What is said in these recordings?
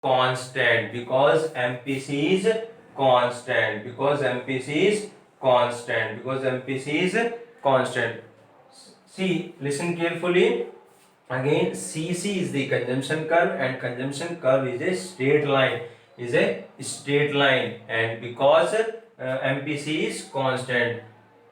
constant, because MPC is constant, because MPC is constant, because MPC is constant. See, listen carefully. Again, CC is the consumption curve, and consumption curve is a straight line, is a straight line, and because MPC is constant,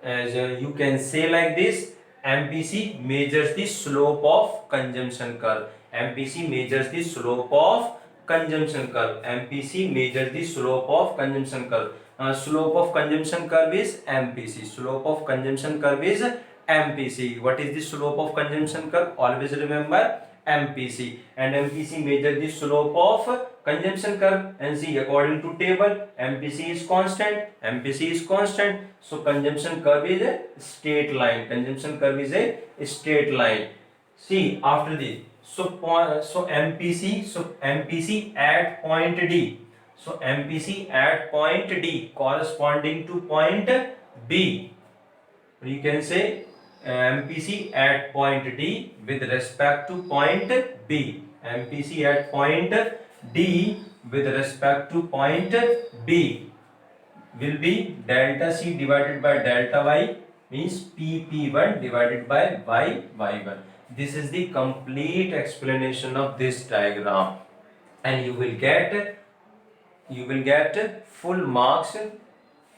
as you can say like this, MPC measures the slope of consumption curve. MPC measures the slope of consumption curve. MPC measures the slope of consumption curve. Slope of consumption curve is MPC. Slope of consumption curve is MPC. What is the slope of consumption curve? Always remember MPC. And MPC measures the slope of consumption curve. And see, according to table, MPC is constant. MPC is constant. So consumption curve is a straight line. Consumption curve is a straight line. See, after this, so MPC at point D. So MPC at point D corresponding to point B. You can say MPC at point D with respect to point B. MPC at point D with respect to point B will be delta C divided by delta Y, means PP1 divided by Y1. This is the complete explanation of this diagram, and you will get full marks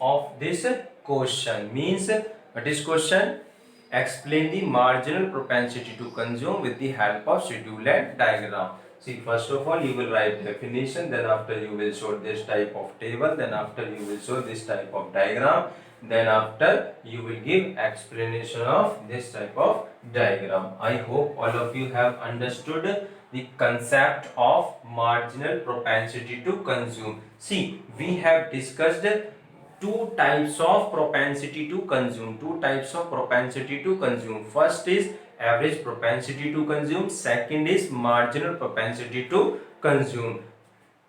of this question. Means, what is question? Explain the marginal propensity to consume with the help of schedule and diagram. See, first of all, you will write definition, then after you will show this type of table, then after you will show this type of diagram, then after you will give explanation of this type of diagram. I hope all of you have understood the concept of marginal propensity to consume. See, we have discussed two types of propensity to consume. First is average propensity to consume. Second is marginal propensity to consume.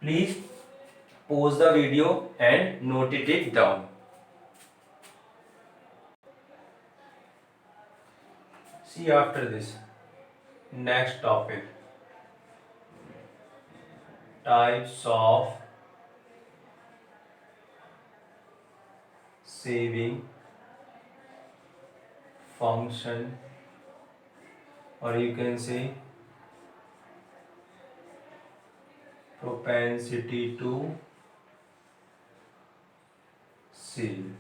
Please pause the video and note it down. See, after this, next topic, types of saving function, or you can say propensity to save.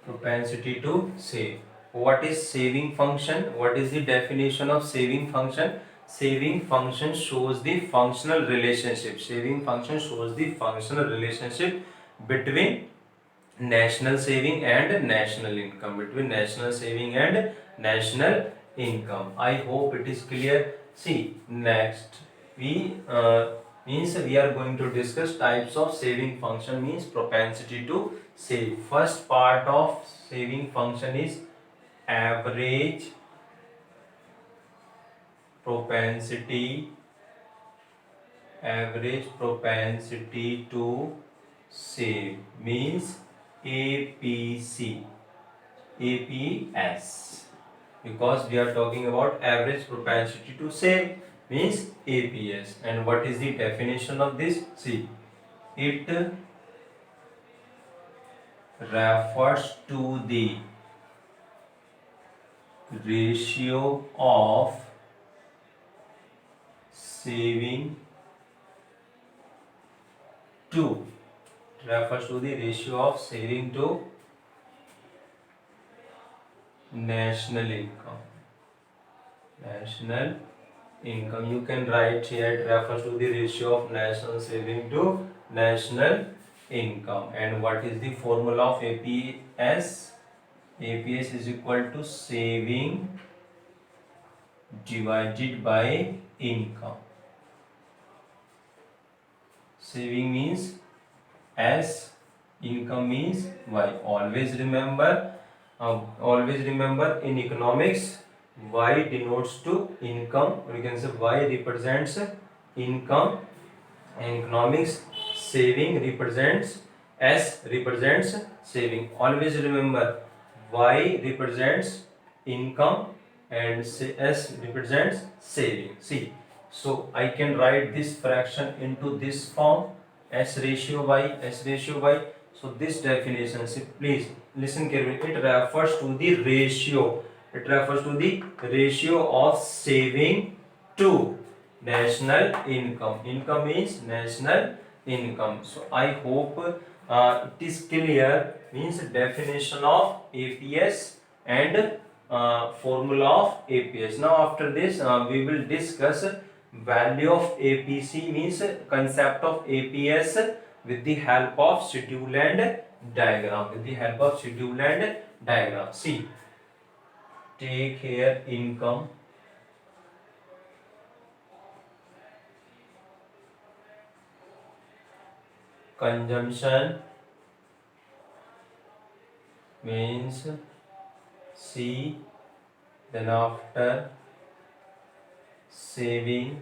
Propensity to save. What is saving function? What is the definition of saving function? Saving function shows the functional relationship. Saving function shows the functional relationship between national saving and national income. Between national saving and national income. I hope it is clear. See, next we are going to discuss types of saving function, means propensity to save. First part of saving function is average propensity to save, means APS, because we are talking about average propensity to save, means APS. And what is the definition of this? See, it refers to the ratio of saving to national income. You can write here, it refers to the ratio of national saving to national income. And what is the formula of APS? APS is equal to saving divided by income. Saving means S, income means Y. Always remember in economics, Y denotes to income, or you can say Y represents income. In economics, saving represents, S represents saving. Always remember, Y represents income and S represents saving. See, So I can write this fraction into this form, s ratio by s ratio by. So this definition, please listen carefully, it refers to the ratio. It refers to the ratio of saving to national income. Income means national income. So I hope it is clear, means definition of APS and formula of APS. Now after this we will discuss value of APC, means concept of APS with the help of schedule and diagram. With the help of schedule and diagram. See, take here income, consumption means C, then after saving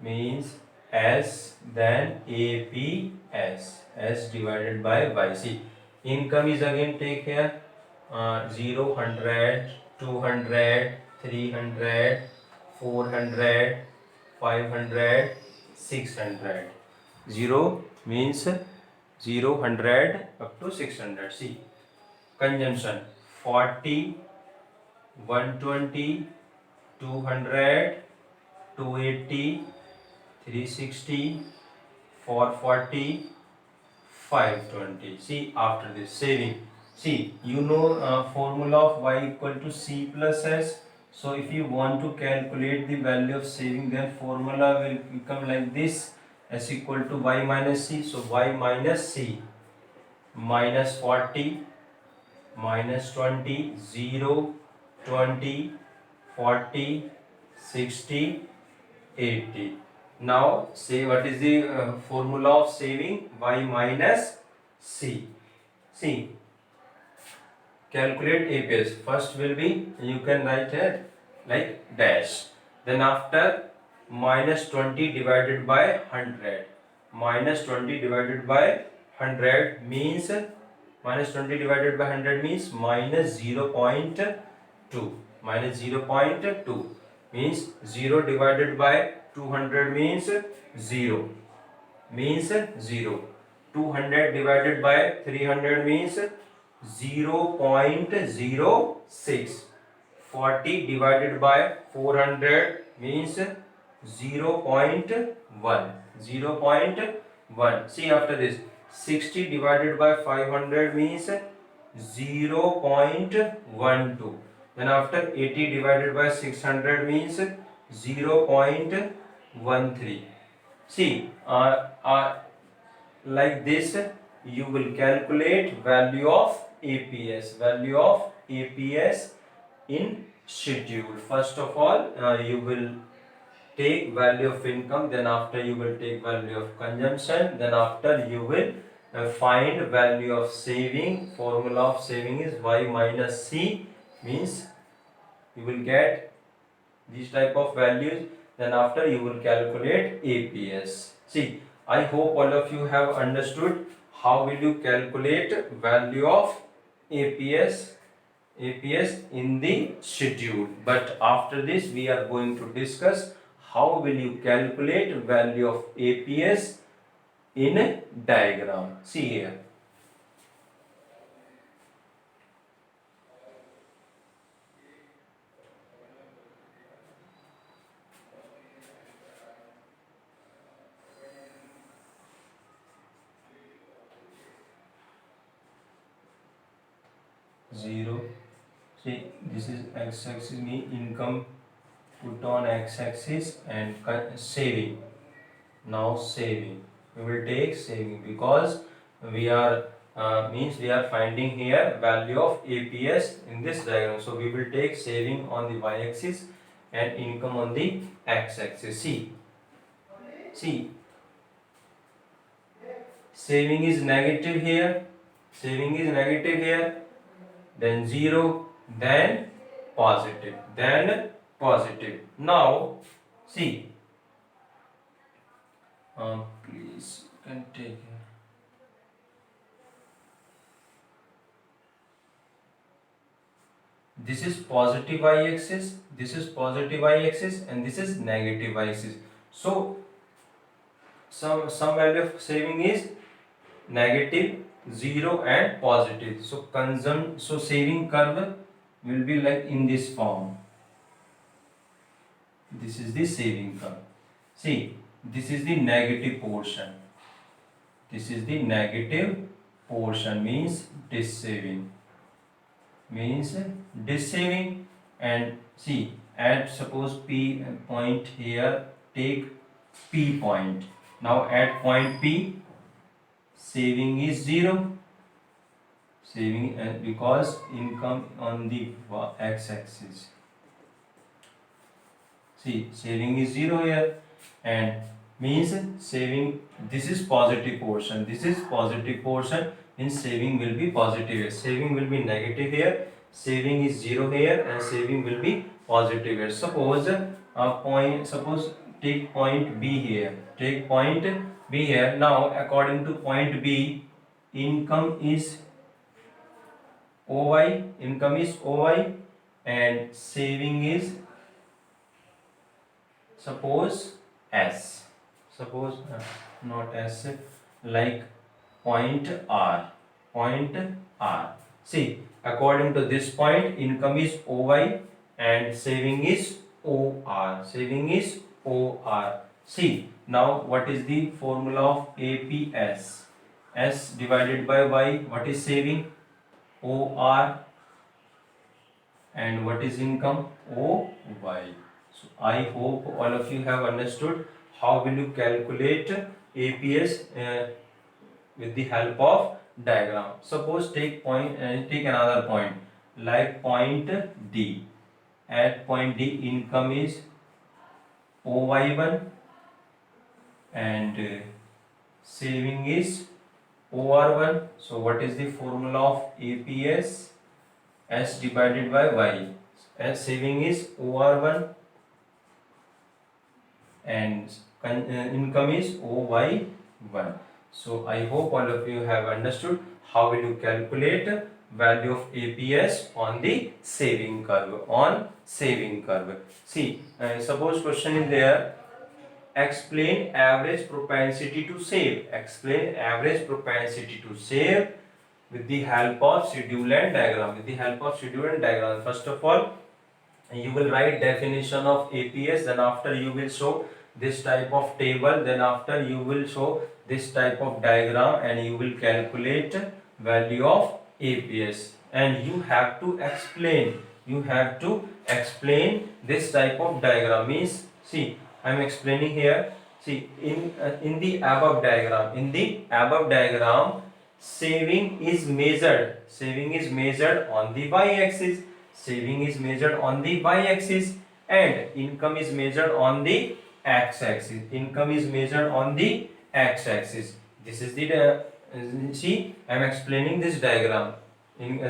means S, then APS, S divided by Y. See, income is again take here 0, 100, 200, 300, 400, 500, 600. 0 means 0, 100 up to 600. See, consumption 40, 120, 200, 280, 360, 440, 520. See, after this saving, see, you know formula of y equal to c plus s. So if you want to calculate the value of saving, then formula will become like this, s equal to y minus c. So y minus c, minus 40, minus 20, 0, 20, 40, 60, 80. Now say what is the formula of saving? Y minus C. See, calculate APS. First will be, you can write here like dash. Then after minus 20 divided by 100. Minus 20 divided by 100 means, minus 20 divided by 100 means minus 0.2. Minus 0.2 means 0 divided by 200 means 0. Means 0. 200 divided by 300 means 0.06. 40 divided by 400 means 0.1. 0.1. See, after this 60 divided by 500 means 0.12. Then after 80 divided by 600 means 0.13. See, like this you will calculate value of APS. Value of APS in schedule. First of all, you will take value of income, then after you will take value of consumption, then after you will find value of saving. Formula of saving is y minus c, means you will get these type of values, then after you will calculate APS. See, I hope all of you have understood how will you calculate value of APS in the schedule. But after this we are going to discuss how will you calculate value of APS in a diagram. See here. Zero. See, this is x-axis, mean income put on x-axis, and saving. Now saving, we will take saving because we are means we are finding here value of APS in this diagram. So we will take saving on the y-axis and income on the x-axis. See, saving is negative here, saving is negative here, then 0, then positive, then positive. Now see, please you can take here. this is positive y-axis, this is positive y-axis, and this is negative y-axis. So some value of saving is negative, 0 and positive. So saving curve will be like in this form. This is the saving curve. See, this is the negative portion. This is the negative portion, means saving. And see, at suppose P point here, take P point. Now at point P, saving is 0. Saving because income on the x-axis. See, saving is 0 here, and means saving, this is positive portion, this is positive portion, means saving will be positive here. Saving will be negative here, saving is 0 here, and saving will be positive here. Suppose suppose take point B here, take point B here. Now according to point B, income is OY, and saving is suppose S, suppose not S, like point R, See, according to this point, income is OY and saving is OR, See, now what is the formula of APS? S divided by Y, what is saving? OR, and what is income? OY. So I hope all of you have understood how will you calculate APS with the help of diagram. Suppose take another point like point D. At point D, income is OY1 and saving is OR1. So what is the formula of APS? S divided by Y. S saving is OR1 and income is OY1. So I hope all of you have understood how will you calculate value of APS on the saving curve. See, suppose question is there, explain average propensity to save. Explain average propensity to save with the help of schedule and diagram. First of all, you will write definition of APS, then after you will show this type of table, then after you will show this type of diagram, and you will calculate value of APS, and you have to explain this type of diagram. Means, see, I am explaining here. See, in the above diagram, saving is measured on the y-axis, and income is measured on the x-axis. This is the see, I am explaining this diagram.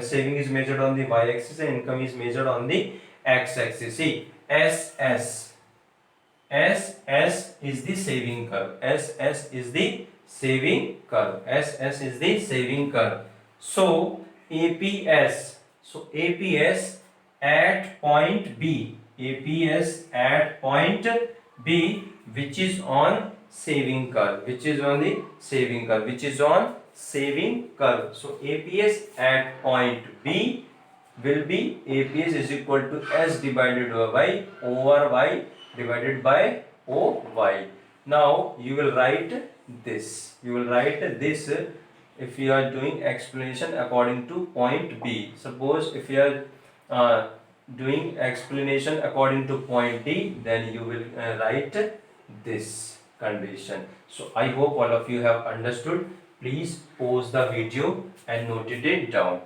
Saving is measured on the y-axis and income is measured on the x-axis. See, SS is the saving curve. SS is the saving curve. So APS at point B, which is on saving curve, So APS at point B will be APS is equal to S divided by Y over Y divided by OY. Now you will write this. If you are doing explanation according to point B. Suppose if you are doing explanation according to point D, then you will write this condition. So I hope all of you have understood. Please pause the video and note it down.